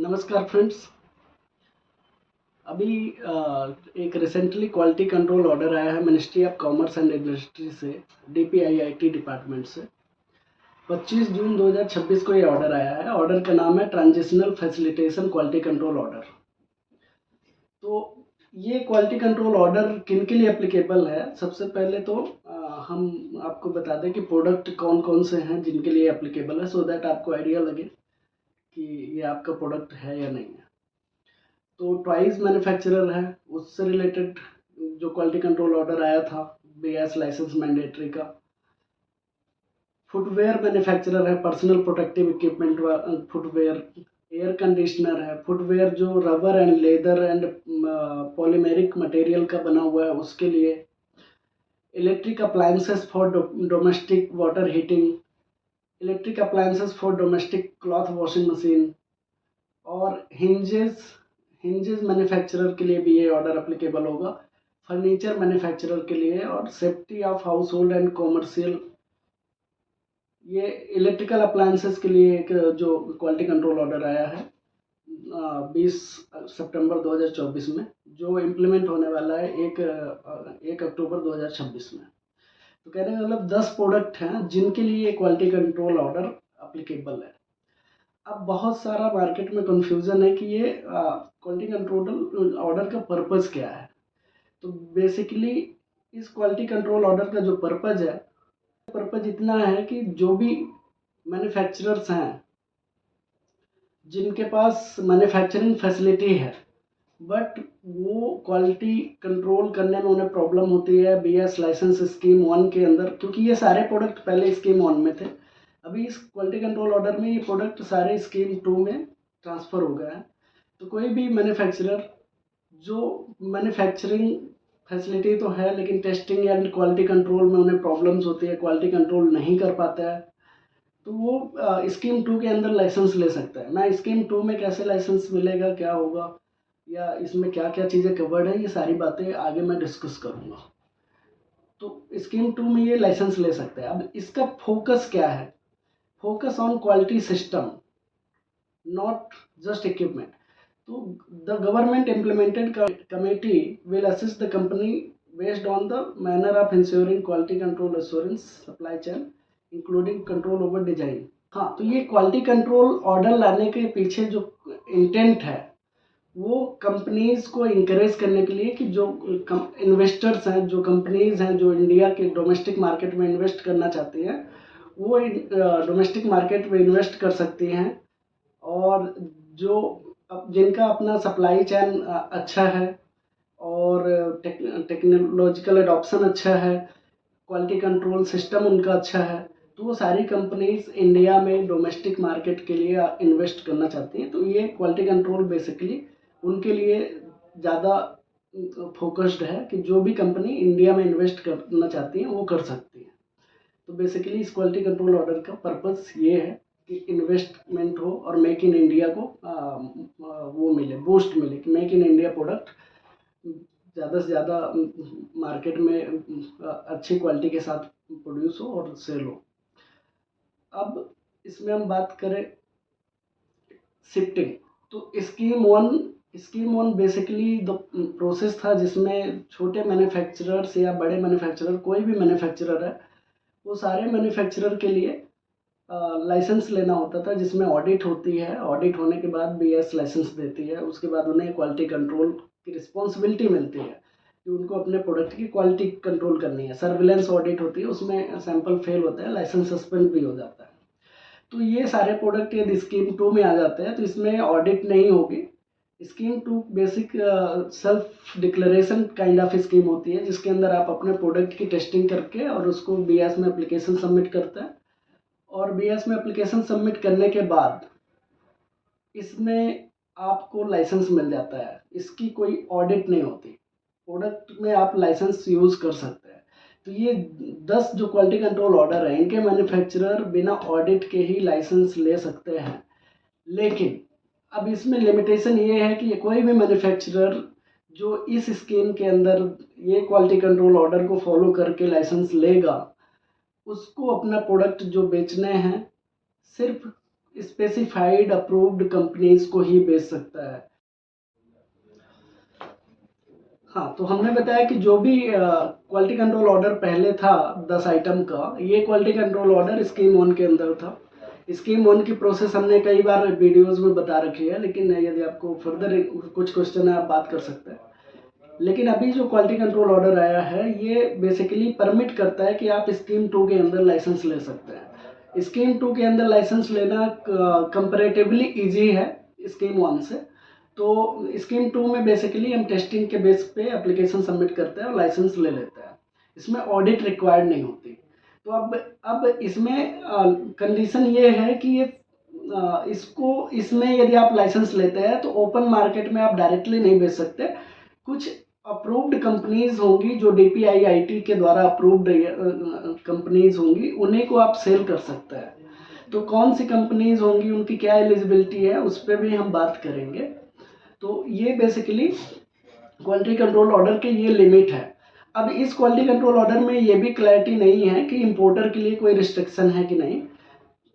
नमस्कार फ्रेंड्स। अभी एक रिसेंटली क्वालिटी कंट्रोल ऑर्डर आया है ministry of commerce and industry से, DPIIT डिपार्टमेंट से। 25 जून 2026 को ये ऑर्डर आया है। ऑर्डर का नाम है transitional facilitation quality control order. तो ये क्वालिटी कंट्रोल ऑर्डर किन के लिए एप्लीकेबल है? सबसे पहले तो हम आपको बता दें कि प्रोडक्ट कौन कौन से हैं जिनके लिए एप्लीकेबल है, सो दैट आपको आइडिया लगे कि ये आपका प्रोडक्ट है या नहीं है। तो ट्वाइस मैन्युफैक्चरर है, उससे रिलेटेड जो क्वालिटी कंट्रोल ऑर्डर आया था BIS लाइसेंस मैंडेटरी का। फुटवेयर मैन्युफैक्चरर है, personal protective equipment footwear. Air conditioner है, फुटवेयर जो rubber and leather and polymeric material का बना हुआ है उसके लिए। Electric appliances for domestic water heating, electric appliances for domestic cloth washing machine. और हिंजेस मैन्युफैक्चरर के लिए भी ये ऑर्डर एप्लीकेबल होगा। फर्नीचर मैन्युफैक्चरर के लिए और safety of house hold and commercial. ये इलेक्ट्रिकल अप्लायंसेस के लिए एक जो क्वालिटी कंट्रोल ऑर्डर आया है 20 सितंबर 2024 में, जो इम्प्लीमेंट होने वाला है 1 अक्टूबर 2026 में। तो कहने का मतलब 10 प्रोडक्ट हैं जिनके लिए ये क्वालिटी कंट्रोल ऑर्डर एप्लीकेबल है। अब बहुत सारा मार्केट में कंफ्यूजन है कि ये क्वालिटी कंट्रोल ऑर्डर का पर्पज़ क्या है। तो बेसिकली इस क्वालिटी कंट्रोल ऑर्डर का जो पर्पज़ इतना है कि जो भी मैन्युफैक्चरर्स हैं जिनके पास मैन्युफैक्चरिंग फैसिलिटी है बट वो क्वालिटी कंट्रोल करने में उन्हें प्रॉब्लम होती है BIS लाइसेंस स्कीम 1 के अंदर, क्योंकि ये सारे प्रोडक्ट पहले स्कीम 1 में थे। अभी इस क्वालिटी कंट्रोल ऑर्डर में ये प्रोडक्ट सारे स्कीम 2 में ट्रांसफ़र हो गया है। तो कोई भी मैन्युफैक्चरर जो मैन्युफैक्चरिंग फैसिलिटी तो है लेकिन टेस्टिंग एंड क्वालिटी कंट्रोल में उन्हें प्रॉब्लम्स होती है, क्वालिटी कंट्रोल नहीं कर पाता है, तो वो स्कीम 2 के अंदर लाइसेंस ले सकता है। मैं स्कीम 2 में कैसे लाइसेंस मिलेगा, क्या होगा, या इसमें क्या क्या चीज़ें कवर्ड हैं, ये सारी बातें आगे मैं डिस्कस करूँगा। तो स्कीम 2 में ये लाइसेंस ले सकते हैं। अब इसका फोकस क्या है? Focus on quality system, not just equipment. तो the government implemented committee will assist the company based on the manner of ensuring quality control assurance supply chain including control over design. हाँ, तो ये quality control order लाने के पीछे जो intent है वो कंपनीज को इंकरेज करने के लिए कि जो इन्वेस्टर्स हैं, जो कंपनीज हैं जो इंडिया के डोमेस्टिक मार्केट में इन्वेस्ट करना चाहती हैं, वो डोमेस्टिक मार्केट में इन्वेस्ट कर सकती हैं। और जो जिनका अपना सप्लाई चेन अच्छा है और टेक्नोलॉजिकल एडॉप्शन अच्छा है, क्वालिटी कंट्रोल सिस्टम उनका अच्छा है, तो वो सारी कंपनीज इंडिया में डोमेस्टिक मार्केट के लिए इन्वेस्ट करना चाहती हैं। तो ये क्वालिटी कंट्रोल बेसिकली उनके लिए ज़्यादा फोकस्ड है कि जो भी कंपनी इंडिया में इन्वेस्ट करना चाहती है वो कर सकती है। तो बेसिकली इस क्वालिटी कंट्रोल ऑर्डर का पर्पस ये है कि इन्वेस्टमेंट हो और मेक इन इंडिया को वो मिले, बूस्ट मिले, कि मेक इन इंडिया प्रोडक्ट ज़्यादा से ज़्यादा मार्केट में अच्छी क्वालिटी के साथ प्रोड्यूस हो और सेल हो। अब इसमें हम बात करें शिफ्टिंग, तो scheme one basically the process था जिसमें छोटे मैन्युफैक्चरर्स या बड़े मैन्युफैक्चरर, कोई भी मैन्युफैक्चरर है, वो सारे मैन्युफैक्चरर के लिए लाइसेंस लेना होता था, जिसमें ऑडिट होती है। ऑडिट होने के बाद BIS लाइसेंस देती है, उसके बाद उन्हें क्वालिटी कंट्रोल की रिस्पॉन्सिबिलिटी मिलती है कि उनको अपने प्रोडक्ट की क्वालिटी कंट्रोल करनी है। सर्विलेंस ऑडिट होती है, उसमें सैंपल फेल होता है, लाइसेंस सस्पेंड भी हो जाता है। तो ये सारे प्रोडक्ट यदि स्कीम 2 में आ जाते हैं तो इसमें ऑडिट नहीं होगी। Scheme 2 basic self declaration kind of scheme होती है, जिसके अंदर आप अपने प्रोडक्ट की टेस्टिंग करके और उसको BIS में एप्लीकेशन सबमिट करते हैं, और BIS में एप्लीकेशन सबमिट करने के बाद इसमें आपको लाइसेंस मिल जाता है। इसकी कोई ऑडिट नहीं होती, प्रोडक्ट में आप लाइसेंस यूज़ कर सकते हैं। तो ये 10 जो क्वालिटी कंट्रोल ऑर्डर है, इनके मैन्युफैक्चरर बिना ऑडिट के ही लाइसेंस ले सकते हैं। लेकिन अब इसमें लिमिटेशन ये है कि कोई भी मैन्युफैक्चरर जो इस स्कीम के अंदर ये क्वालिटी कंट्रोल ऑर्डर को फॉलो करके लाइसेंस लेगा, उसको अपना प्रोडक्ट जो बेचने हैं सिर्फ स्पेसिफाइड अप्रूव्ड कंपनीज को ही बेच सकता है। हाँ, तो हमने बताया कि जो भी क्वालिटी कंट्रोल ऑर्डर पहले था 10 आइटम का, ये क्वालिटी कंट्रोल ऑर्डर स्कीम 1 के अंदर था। स्कीम 1 की प्रोसेस हमने कई बार वीडियोस में बता रखी है, लेकिन यदि आपको फर्दर कुछ क्वेश्चन है आप बात कर सकते हैं। लेकिन अभी जो क्वालिटी कंट्रोल ऑर्डर आया है, ये बेसिकली परमिट करता है कि आप स्कीम 2 के अंदर लाइसेंस ले सकते हैं। स्कीम 2 के अंदर लाइसेंस लेना कंपैरेटिवली ईजी है स्कीम 1 से। तो स्कीम 2 में बेसिकली हम टेस्टिंग के बेस पे एप्लीकेशन सबमिट करते हैं और लाइसेंस ले लेते हैं। इसमें ऑडिट रिक्वायर्ड नहीं होती। तो अब इसमें कंडीशन ये है कि ये इसमें यदि आप लाइसेंस लेते हैं तो ओपन मार्केट में आप डायरेक्टली नहीं बेच सकते। कुछ अप्रूव्ड कंपनीज होंगी जो DPIIT के द्वारा अप्रूव्ड कंपनीज होंगी, उन्हीं को आप सेल कर सकते हैं। तो कौन सी कंपनीज होंगी, उनकी क्या एलिजिबिलिटी है, उस पर भी हम बात करेंगे। तो ये बेसिकली क्वालिटी कंट्रोल ऑर्डर के ये लिमिट है। अब इस क्वालिटी कंट्रोल ऑर्डर में ये भी क्लैरिटी नहीं है कि इंपोर्टर के लिए कोई रिस्ट्रिक्शन है कि नहीं।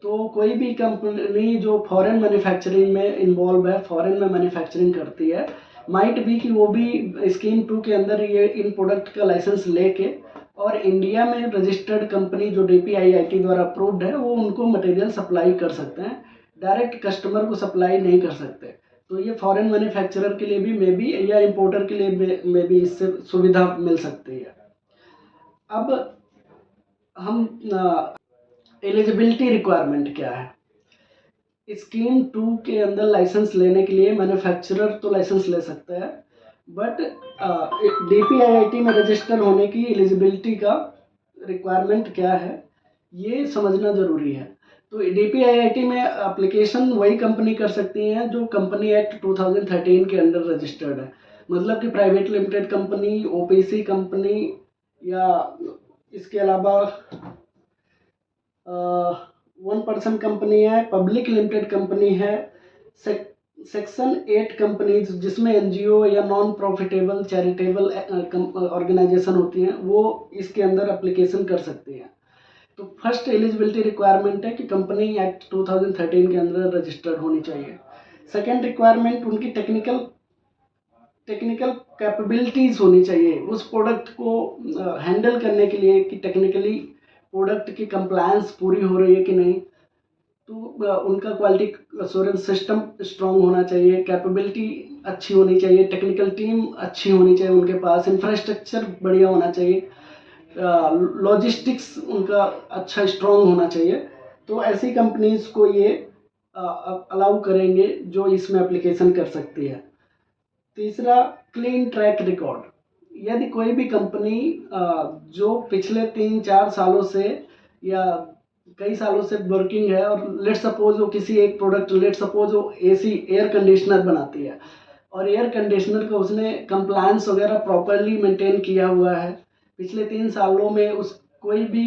तो कोई भी कंपनी जो फॉरेन मैन्युफैक्चरिंग में इन्वॉल्व है, फॉरेन में मैन्युफैक्चरिंग करती है, माइट भी कि वो भी स्कीम 2 के अंदर ये इन प्रोडक्ट का लाइसेंस लेके और इंडिया में रजिस्टर्ड कंपनी जो DPIIT द्वारा अप्रूव्ड है, वो उनको मटेरियल सप्लाई कर सकते हैं, डायरेक्ट कस्टमर को सप्लाई नहीं कर सकते। तो ये फॉरेन मैन्युफैक्चरर के लिए भी मे बी या इम्पोर्टर के लिए मे बी इससे सुविधा मिल सकती है। अब हम एलिजिबिलिटी रिक्वायरमेंट क्या है। स्कीम 2 के अंदर लाइसेंस लेने के लिए मैन्युफैक्चरर तो लाइसेंस ले सकता है, बट DPIIT में रजिस्टर होने की एलिजिबिलिटी का रिक्वायरमेंट क्या है, ये समझना ज़रूरी है। तो DPIIT में एप्लीकेशन वही कंपनी कर सकती हैं जो कंपनी एक्ट 2013 के अंडर रजिस्टर्ड है। मतलब कि private limited company, OPC company, या इसके अलावा 1 पर्सन कंपनी है, पब्लिक लिमिटेड कंपनी है, सेक्शन 8 कंपनीज जिसमें NGO या नॉन प्रॉफिटेबल चैरिटेबल ऑर्गेनाइजेशन होती हैं, वो इसके अंदर एप्लीकेशन कर सकती हैं। तो फर्स्ट एलिजिबिलिटी रिक्वायरमेंट है कि कंपनी एक्ट 2013 के अंदर रजिस्टर्ड होनी चाहिए। सेकेंड रिक्वायरमेंट उनकी टेक्निकल कैपेबिलिटीज़ होनी चाहिए उस प्रोडक्ट को हैंडल करने के लिए, कि टेक्निकली प्रोडक्ट की कंप्लायंस पूरी हो रही है कि नहीं। तो उनका क्वालिटी एश्योरेंस सिस्टम स्ट्रांग होना चाहिए, कैपेबिलिटी अच्छी होनी चाहिए, टेक्निकल टीम अच्छी होनी चाहिए उनके पास, इंफ्रास्ट्रक्चर बढ़िया होना चाहिए, लॉजिस्टिक्स उनका अच्छा स्ट्रांग होना चाहिए। तो ऐसी कंपनीज को ये अलाउ करेंगे जो इसमें एप्लीकेशन कर सकती है। तीसरा, क्लीन ट्रैक रिकॉर्ड। यदि कोई भी कंपनी जो पिछले 3-4 सालों से या कई सालों से वर्किंग है, और लेट सपोज वो किसी एक प्रोडक्ट, लेट सपोज वो AC एयर कंडीशनर बनाती है और एयर कंडीशनर का उसने कंप्लायंस वगैरह प्रॉपरली मेंटेन किया हुआ है, पिछले 3 सालों में उस कोई भी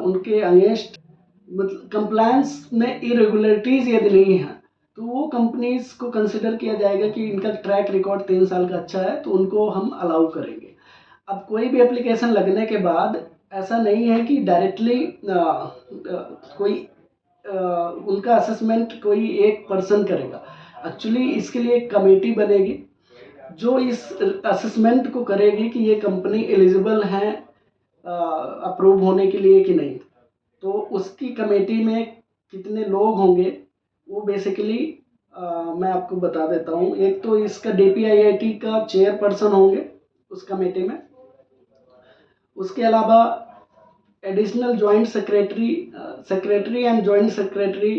उनके अगेंस्ट मतलब कंप्लायंस में इरेगुलरिटीज़ यदि नहीं है, तो वो कंपनीज को कंसिडर किया जाएगा कि इनका ट्रैक रिकॉर्ड 3 साल का अच्छा है, तो उनको हम अलाउ करेंगे। अब कोई भी एप्लीकेशन लगने के बाद ऐसा नहीं है कि डायरेक्टली कोई उनका असेसमेंट कोई एक पर्सन करेगा। एक्चुअली इसके लिए एक कमेटी बनेगी जो इस असेसमेंट को करेगी कि ये कंपनी एलिजिबल है अप्रूव होने के लिए कि नहीं। तो उसकी कमेटी में कितने लोग होंगे वो बेसिकली मैं आपको बता देता हूँ। एक तो इसका DPIIT का चेयरपर्सन होंगे उस कमेटी में। उसके अलावा additional joint secretary and joint secretary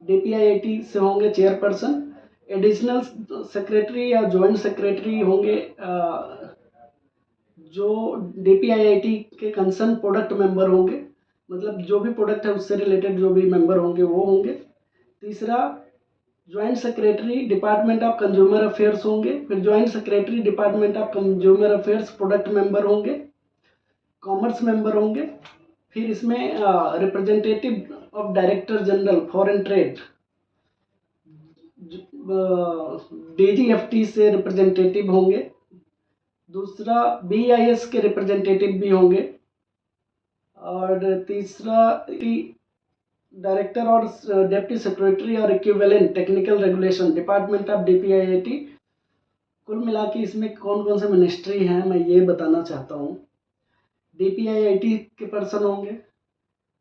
DPIIT से होंगे चेयरपर्सन। एडिशनल सेक्रेटरी या जॉइंट सेक्रेटरी होंगे जो DPIIT के कंसर्न प्रोडक्ट मेंबर होंगे, मतलब जो भी प्रोडक्ट है उससे रिलेटेड जो भी मेंबर होंगे वो होंगे। तीसरा, joint secretary department of consumer affairs होंगे। फिर joint secretary department of consumer affairs product member होंगे, कॉमर्स मेंबर होंगे। फिर इसमें representative of director general foreign trade, DGFT से रिप्रेजेंटेटिव होंगे। दूसरा, BIS के रिप्रेजेंटेटिव भी होंगे। और तीसरा, डायरेक्टर और डिप्टी सेक्रेटरी और equivalent technical regulation department of DPIIT। कुल मिला के इसमें कौन कौन से मिनिस्ट्री हैं मैं ये बताना चाहता हूँ। DPIIT के पर्सन होंगे,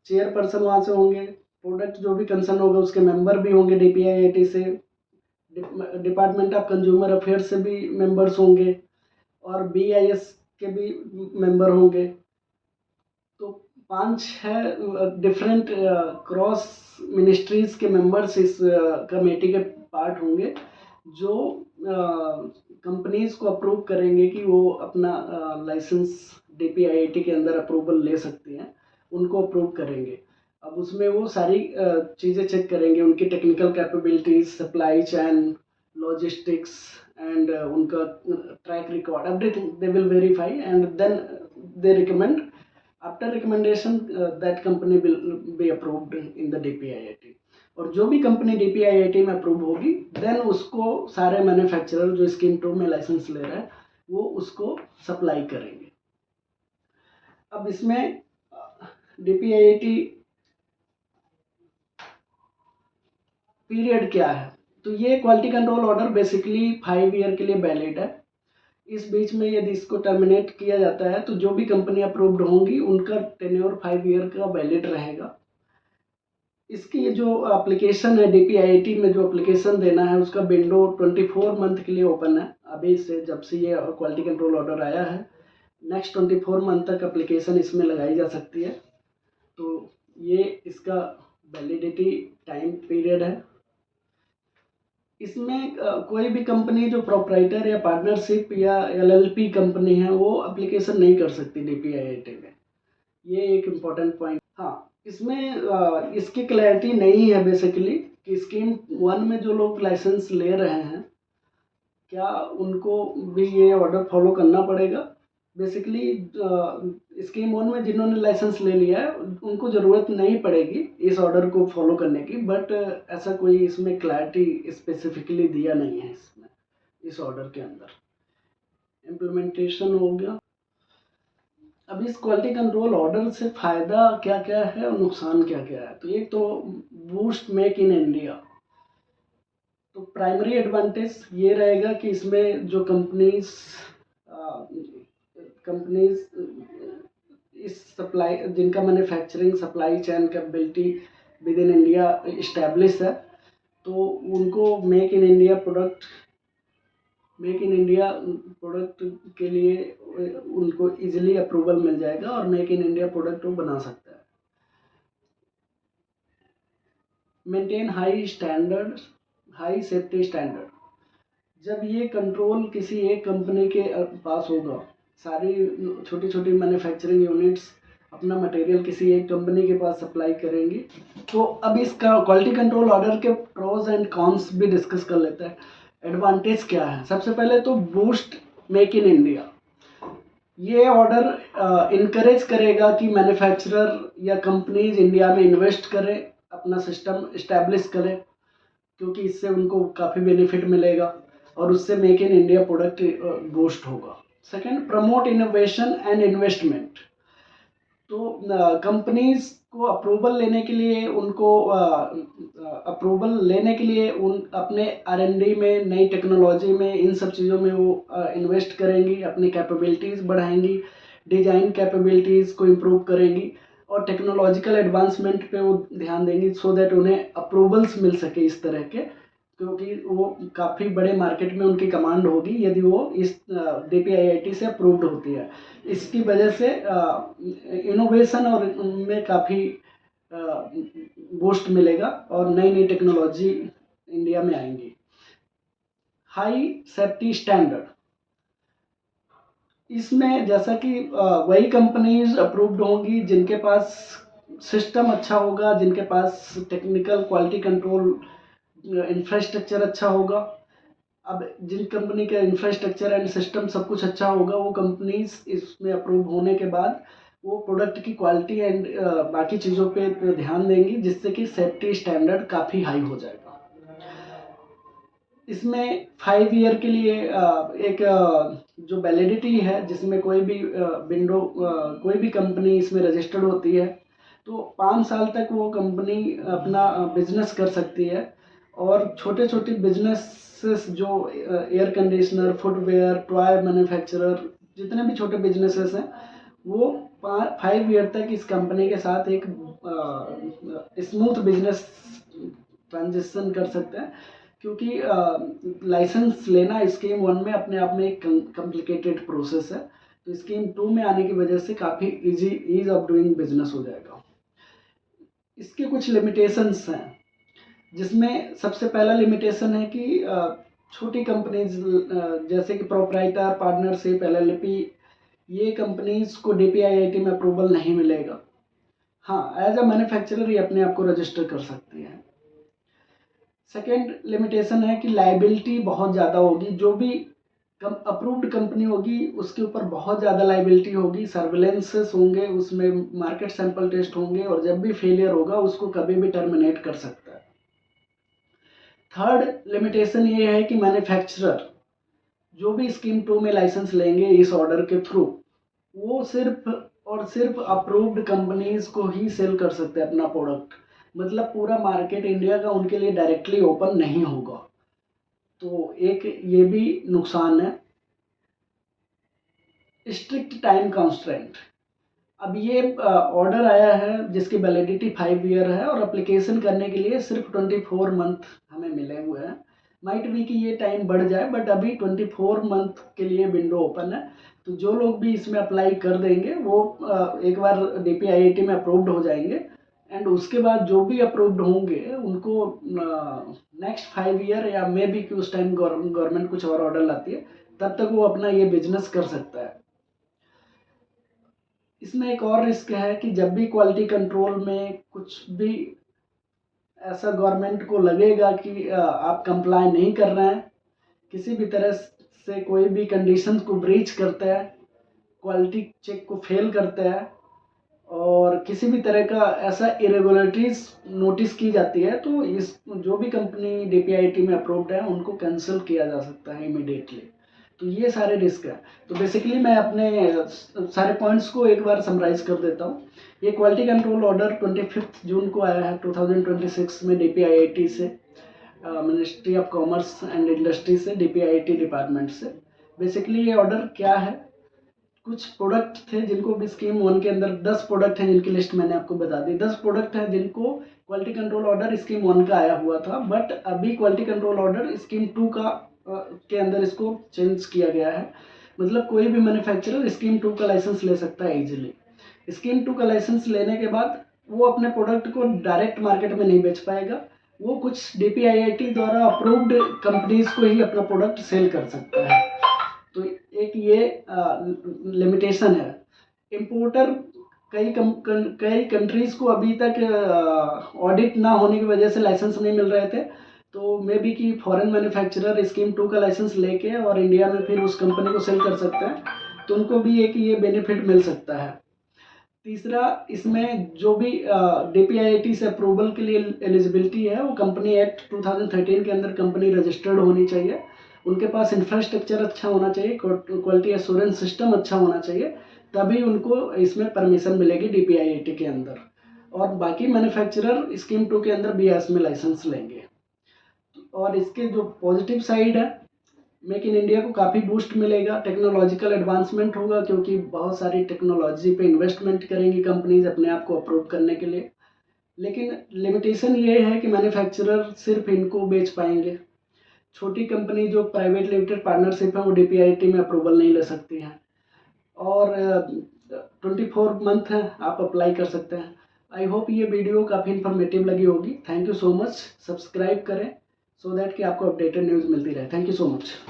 चेयरपर्सन वहाँ से होंगे, प्रोडक्ट जो भी कंसर्न होगा उसके मेंबर भी होंगे DPIIT से, डिपार्टमेंट ऑफ कंज्यूमर अफेयर्स से भी मेंबर्स होंगे और BIS के भी मेंबर होंगे। तो 5-6 डिफरेंट क्रॉस मिनिस्ट्रीज के मेंबर्स इस कमेटी के पार्ट होंगे जो कंपनीज को अप्रूव करेंगे कि वो अपना लाइसेंस DPIIT के अंदर अप्रूवल ले सकती हैं, उनको अप्रूव करेंगे। अब उसमें वो सारी चीज़ें चेक करेंगे, उनकी technical capabilities, supply chain, logistics and उनका track record, everything they will verify and then they recommend. After recommendation that company will be approved in the DPIIT। और जो भी कंपनी DPIIT में अप्रूव होगी देन उसको सारे मैन्युफैक्चरर जो स्कीम 2 में लाइसेंस ले रहे हैं वो उसको सप्लाई करेंगे। अब इसमें DPIIT पीरियड क्या है, तो ये quality control order basically 5 year के लिए वैलिड है। इस बीच में यदि इसको टर्मिनेट किया जाता है तो जो भी कंपनी अप्रूव्ड होंगी उनका टेन्योर 5 ईयर का वैलिड रहेगा। इसकी जो एप्लीकेशन है DPIIT में जो एप्लीकेशन देना है उसका विंडो 24 मंथ के लिए ओपन है। अभी से जब से ये क्वालिटी कंट्रोल ऑर्डर आया है नेक्स्ट 24 मंथ तक एप्लीकेशन इसमें लगाई जा सकती है। तो ये इसका वैलिडिटी टाइम पीरियड है। इसमें कोई भी कंपनी जो प्रोप्राइटर या पार्टनरशिप या LLP कंपनी है वो एप्लीकेशन नहीं कर सकती DPIIT में। ये एक इम्पॉर्टेंट पॉइंट। हाँ, इसमें इसकी क्लैरिटी नहीं है बेसिकली कि स्कीम 1 में जो लोग लाइसेंस ले रहे हैं क्या उनको भी ये ऑर्डर फॉलो करना पड़ेगा। बेसिकली स्कीम 1 में जिन्होंने लाइसेंस ले लिया है उनको ज़रूरत नहीं पड़ेगी इस ऑर्डर को फॉलो करने की, बट ऐसा कोई इसमें क्लैरिटी स्पेसिफिकली दिया नहीं है इसमें, इस ऑर्डर के अंदर। इम्प्लीमेंटेशन हो गया। अब इस क्वालिटी कंट्रोल ऑर्डर से फ़ायदा क्या क्या है और नुकसान क्या क्या है। तो एक तो बूस्ट मेक इन इंडिया। तो प्राइमरी एडवांटेज ये रहेगा कि इसमें जो कंपनीज इस सप्लाई जिनका manufacturing supply chain capability with in India establish है तो उनको मेक इन इंडिया प्रोडक्ट के लिए उनको इजीली अप्रूवल मिल जाएगा और मेक इन इंडिया प्रोडक्ट वो बना सकता है। Maintain high standard, high safety standard. जब ये कंट्रोल किसी एक कंपनी के पास होगा, सारी छोटी छोटी मैन्युफैक्चरिंग यूनिट्स अपना मटेरियल किसी एक कंपनी के पास सप्लाई करेंगी। तो अब इसका क्वालिटी कंट्रोल ऑर्डर के प्रोज एंड कॉन्स भी डिस्कस कर लेते हैं। एडवांटेज क्या है, सबसे पहले तो बूस्ट मेक इन इंडिया। ये ऑर्डर इनकरेज करेगा कि मैन्युफैक्चरर या कंपनीज इंडिया में इन्वेस्ट करें, अपना सिस्टम इस्टेब्लिश करें, क्योंकि इससे उनको काफ़ी बेनिफिट मिलेगा और उससे make in India product boost होगा। Second, promote innovation and investment. तो कंपनीज को अप्रूवल लेने के लिए उन अपने R&D में, नई टेक्नोलॉजी में, इन सब चीज़ों में वो इन्वेस्ट करेंगी, अपनी कैपेबिलिटीज़ बढ़ाएंगी, डिज़ाइन कैपेबिलिटीज़ को इम्प्रूव करेंगी और टेक्नोलॉजिकल एडवांसमेंट पे वो ध्यान देंगी सो दैट उन्हें अप्रूवल्स मिल सके इस तरह के, क्योंकि वो काफ़ी बड़े मार्केट में उनकी कमांड होगी यदि वो इस DPIIT से अप्रूव्ड होती है। इसकी वजह से इनोवेशन और उनमें काफ़ी बूस्ट मिलेगा और नई नई टेक्नोलॉजी इंडिया में आएंगी। हाई सेफ्टी स्टैंडर्ड, इसमें जैसा कि वही कंपनीज अप्रूव्ड होंगी जिनके पास सिस्टम अच्छा होगा, जिनके पास टेक्निकल क्वालिटी कंट्रोल इंफ्रास्ट्रक्चर अच्छा होगा। अब जिन कंपनी का इंफ्रास्ट्रक्चर एंड सिस्टम सब कुछ अच्छा होगा वो कंपनीज इसमें अप्रूव होने के बाद वो प्रोडक्ट की क्वालिटी एंड बाकी चीज़ों पे ध्यान देंगी जिससे कि सेफ्टी स्टैंडर्ड काफ़ी हाई हो जाएगा। इसमें 5 ईयर के लिए एक जो वैलिडिटी है जिसमें कोई भी विंडो कोई भी कंपनी इसमें रजिस्टर्ड होती है तो 5 साल तक वो कंपनी अपना बिजनेस कर सकती है। और छोटे छोटे बिजनेसेस जो air conditioner, footwear, toy manufacturer, जितने भी छोटे बिजनेसेस हैं, वो 5 ईयर तक इस कंपनी के साथ एक स्मूथ बिजनेस ट्रांजिशन कर सकते हैं। क्योंकि लाइसेंस लेना स्कीम 1 में अपने आप में एक कॉम्प्लिकेटेड प्रोसेस है, तो स्कीम 2 में आने की वजह से काफ़ी ईज ऑफ डूइंग बिजनेस हो जाएगा। इसके कुछ लिमिटेशंस हैं, जिसमें सबसे पहला लिमिटेशन है कि छोटी कंपनीज जैसे कि प्रोप्राइटर, पार्टनरशिप, LLP, ये कंपनीज को DPIIT में अप्रूवल नहीं मिलेगा। हाँ, एज अ मैन्युफैक्चरर ये अपने आप को रजिस्टर कर सकती है। सेकेंड लिमिटेशन है कि लाइबिलिटी बहुत ज़्यादा होगी। जो भी अप्रूव्ड कंपनी होगी उसके ऊपर बहुत ज़्यादा लाइबिलिटी होगी, सर्विलेंसेस होंगे, उसमें मार्केट सैंपल टेस्ट होंगे, और जब भी फेलियर होगा उसको कभी भी टर्मिनेट कर सकता है। थर्ड लिमिटेशन ये है कि मैन्युफैक्चरर जो भी स्कीम 2 में लाइसेंस लेंगे इस ऑर्डर के थ्रू, वो सिर्फ और सिर्फ अप्रूव्ड कंपनीज को ही सेल कर सकते हैं अपना प्रोडक्ट। मतलब पूरा मार्केट इंडिया का उनके लिए डायरेक्टली ओपन नहीं होगा। तो एक ये भी नुकसान है। स्ट्रिक्ट टाइम कॉन्स्ट्रेंट, अब ये ऑर्डर आया है जिसकी वैलिडिटी 5 ईयर है, और एप्लीकेशन करने के लिए सिर्फ 24 मंथ हमें मिले हुए हैं। माइट भी कि ये टाइम बढ़ जाए, बट अभी 24 मंथ के लिए विंडो ओपन है। तो जो लोग भी इसमें अप्लाई कर देंगे वो एक बार DPIIT में अप्रूव्ड हो जाएंगे, एंड उसके बाद जो भी अप्रूव्ड होंगे उनको नेक्स्ट 5 ईयर या मे बी कि उस टाइम गवर्नमेंट कुछ और ऑर्डर लाती है, तब तक वो अपना ये बिजनेस कर सकता है। इसमें एक और रिस्क है कि जब भी क्वालिटी कंट्रोल में कुछ भी ऐसा गवर्नमेंट को लगेगा कि आप कंप्लाई नहीं कर रहे हैं, किसी भी तरह से कोई भी कंडीशन को ब्रीच करता है, क्वालिटी चेक को फेल करता है, और किसी भी तरह का ऐसा इरेगुलरिटीज नोटिस की जाती है, तो इस जो भी कंपनी DPIIT में अप्रूव्ड है उनको कैंसिल किया जा सकता है इमीडिएटली। तो ये सारे रिस्क है। तो बेसिकली मैं अपने सारे पॉइंट्स को एक बार समराइज कर देता हूँ। ये क्वालिटी कंट्रोल ऑर्डर 25 जून को आया है 2026 में DPIIT से, ministry of commerce and industry से, DPIIT डिपार्टमेंट से। बेसिकली ये ऑर्डर क्या है, कुछ प्रोडक्ट थे जिनको भी स्कीम 1 के अंदर 10 प्रोडक्ट हैं जिनकी लिस्ट मैंने आपको बता दी। 10 प्रोडक्ट हैं जिनको क्वालिटी कंट्रोल ऑर्डर स्कीम 1 का आया हुआ था, बट अभी क्वालिटी कंट्रोल ऑर्डर स्कीम 2 का के अंदर इसको चेंज किया गया है। मतलब कोई भी मैन्युफैक्चरर स्कीम 2 का लाइसेंस ले सकता है इजीली। स्कीम 2 का लाइसेंस लेने के बाद वो अपने प्रोडक्ट को डायरेक्ट मार्केट में नहीं बेच पाएगा, वो कुछ DPIIT द्वारा अप्रूव्ड कंपनीज को ही अपना प्रोडक्ट सेल कर सकता है। तो एक ये लिमिटेशन है। इम्पोर्टर कई कंट्रीज को अभी तक ऑडिट ना होने की वजह से लाइसेंस नहीं मिल रहे थे, तो मे बी कि फॉरेन मैन्युफैक्चरर स्कीम 2 का लाइसेंस लेके और इंडिया में फिर उस कंपनी को सेल कर सकते हैं, तो उनको भी एक ये बेनिफिट मिल सकता है। तीसरा, इसमें जो भी DPIIT से अप्रूवल के लिए एलिजिबिलिटी है, वो कंपनी एक्ट 2013 के अंदर कंपनी रजिस्टर्ड होनी चाहिए, उनके पास इंफ्रास्ट्रक्चर अच्छा होना चाहिए, क्वालिटी एश्योरेंस सिस्टम अच्छा होना चाहिए, तभी उनको इसमें परमिशन मिलेगी DPIIT के अंदर। और बाकी मैन्युफैक्चरर स्कीम 2 के अंदर BIS में लाइसेंस लेंगे। और इसके जो पॉजिटिव साइड है, मेक इन इंडिया को काफ़ी बूस्ट मिलेगा, टेक्नोलॉजिकल एडवांसमेंट होगा, क्योंकि बहुत सारी टेक्नोलॉजी पे इन्वेस्टमेंट करेंगी कंपनीज अपने आप को अप्रूव करने के लिए। लेकिन लिमिटेशन ये है कि मैन्युफैक्चरर सिर्फ इनको बेच पाएंगे। छोटी कंपनी जो प्राइवेट लिमिटेड पार्टनरशिप है वो DPIIT में अप्रूवल नहीं ले सकती है। और 24 मंथ है, आप अप्लाई कर सकते हैं। आई होप ये वीडियो काफ़ी इन्फॉर्मेटिव लगी होगी। Thank you so much. Subscribe करें सो दैट कि आपको अपडेटेड न्यूज़ मिलती रहे। Thank you so much.